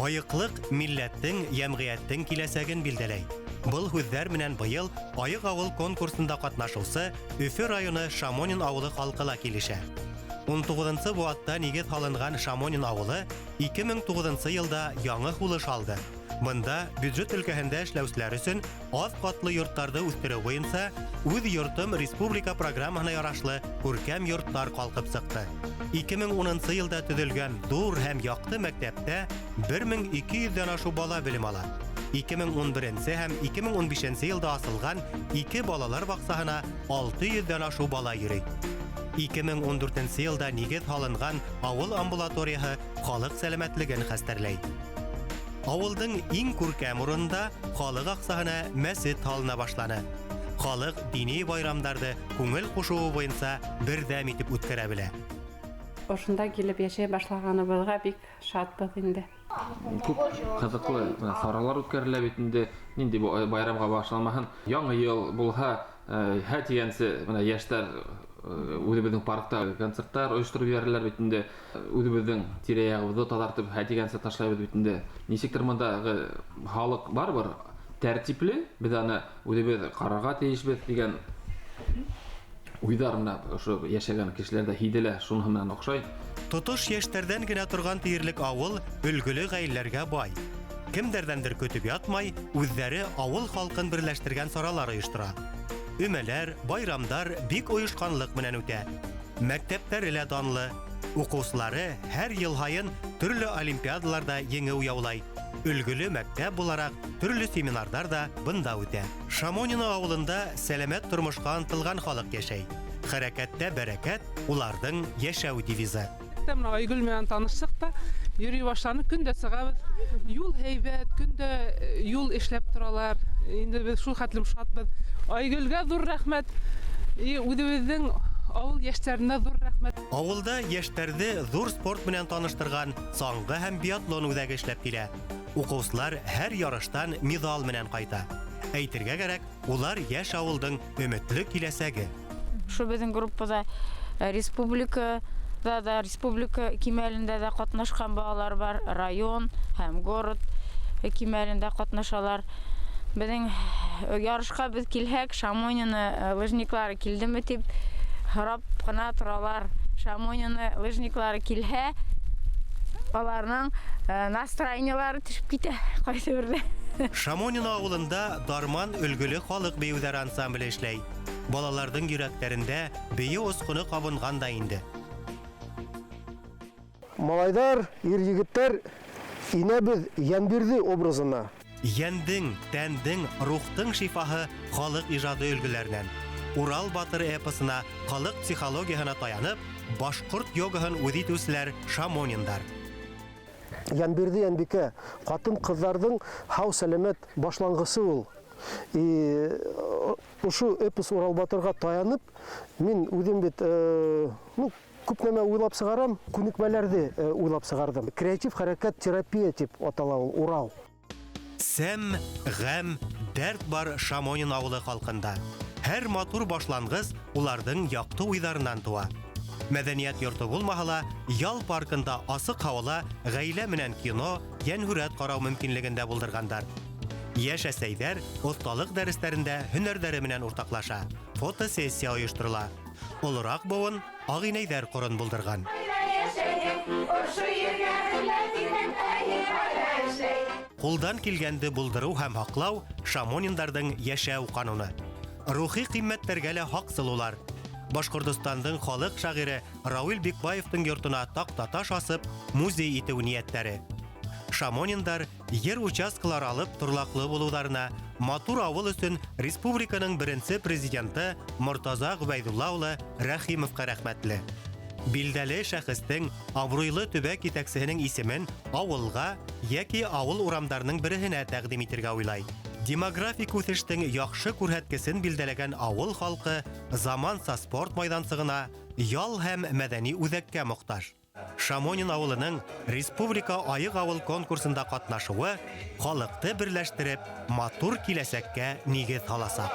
Айыклык милләттең, ямгыятьтең киләсәген билдәләй. Был һүзләр менән быел Айык авыл конкурсында катнашучы Өфе районы Шамонин авылы халкыла килешә. 19-нчы буатта нигез салынган Шамонин авылы 2009 елда яңа хулыш алды. Монда бюджет өлкәһендә эшләүчеләр өчен аз катлы йортларда үстерү буенча үз йортым республика программасына ярашлы күркәм йортлар калкып чыкты. 2010 елда төзелгән зур һәм якты мәктәптә 1200дән ашу бала белем ала. 2011 һәм 2015 елда асылган 2 балалар баксаһына 600дән ашу бала йөри. 2014 елда нигез салынган авыл амбулаторияһы халык сәламәтлеген хәстәрләй. Авылдың иң күркәм урында халык аксаһына мәсҗид салына башланы. Халык дини байрамнарда күңел кушуы буенча бердәм итеп үткәрә белә. Ошында килеп яшәй башлаганыбызга бик шатбыз инде. Күп кызыклы саралар үткәрелә бит инде. Нинди бу байрамга башланмаһын. Яңа ел булһа, һә дигәнсе, менә яшьләр үзебезнең паркта концертлар оештырып йөрәләр бит инде. Үзебезнең тирә-ягыбызды тазартып, һә дигәнсе ташлайбыз бит инде. Ничектер мондагы халык барбыр, тәртипле, без аны үзебез карарга тиешбез дигән уйдарына ошо яшәгән кешеләрдә һиделә, шуның менән охшай. Тотыш яшьтәрдән генә торган тиерлек авыл өлгөле гаиләләргә бай. Кемдәрдәндер көтүп ятмай, үзләре авыл халкын берләштергән саралар оештыра. Өмәләр, байрамдар бик оешканлык менән үтә. Мәктәптәре лә данлы. Укучылары һәр ел һайын төрле олимпиадаларда еңү яулай. Өлгөле мәктәп буларак төрле семинардар да бында үтә. Шамонин авылында сәламәт тормышка ынтылган халык яшәй. Хәрәкәттә бәрәкәт уларның яшәү девизы. Айгөл менән таныштык та, йөри башланып, көндә сыгабыз. Юл һәйбәт, көндә юл эшләп торалар. Инде без шул хәтлем шатбыз. Айгөлгә зур рәхмәт. Үзебезнең авыл яшьләренә зур рәхмәт. Авылда яшьләрне зур спорт белән таныштырган саңгы һәм биатлон үзәге эшләп килә. Укучылар һәр ярыштан медаль менән кайта. Әйтергә кирәк, улар яшь авылдың өметле киләсәге. Шу безнең группада республика кимәлендә дә катнашкан балалар бар, район һәм город кимәлендә катнашалар. Безнең ярышка без килһәк, Шамонины лыжниклары килдеме дип харап кына торалар. Шамонины лыжниклары килһә, аларның настроениялары төшеп китә кайсы бердә. Шамонин авылында Дарман өлгөле халык бейүләр ансамбле эшләй. Балалардың йөрәкләрендә бейе оскыны кабынган да инде. Малайдар, ир-егеттер, инәбез Янбирди образына. Яндың, тәндың, рухтың шифаһы халык иҗады өлгеләреннән. Урал батыр эпосына халык психологиясына таянып, башкорт йогаһын үз итүчеләр Шамониндар. Янбирди Янбикә, хатын-кызларның хау сәламәт башлангысы ул. Ушу эпос Урал батырга таянып, мин үзем бит күп нәмә уйлап сыгарам, күнекмәләрне уйлап сыгардым. Креатив хәрәкәт терапия дип атала ул Урал. Сәм, гам, дәрт бар Шамонин авылы халкында. Һәр матур башлангыч уларның якты уйларыннан туа. Мәдәният йорты булмаһа, ял паркында асык һавала гаилә менән кино, янһүрәт карау мөмкинлегендә булдыргандар. Яшь әсәйдәр осталык дәресләрендә һөнәрләре менән уртаклаша. Фотосессия оештырыла. Олырак буын агыйнәйдәр корын булдырган. Кулдан килгәнде булдыру һәм хаклау Шамониндарның яшәү кануны. Рухи кыйммәтләргә лә хаксылулар. Башкортстанның халык шагыйре Рауил Бикбаевның йортына таш асып, музей итү ниятләре. Шамониндар ер участкалар алып турлаклы булуларына матур авыл өчен республиканың беренче президенты Мортаза Губайдулла улы Рәхимовка рәхмәтле. Билдәле шәхестең абруйлы төбәк итәкчесенең исемен авылга яки авыл урамдарының беренә тәкъдим итәргә уйлай. Демографик үсештең яхшы күрһәткесен билдәләгән авыл халкы заманса спорт майдансыгына, ял һәм мәдәни үзәккә мохтаж. Шамонин авылының республика Айык авыл конкурсында катнашуы халыкты берләштереп матур киләсәккә нигез салачак.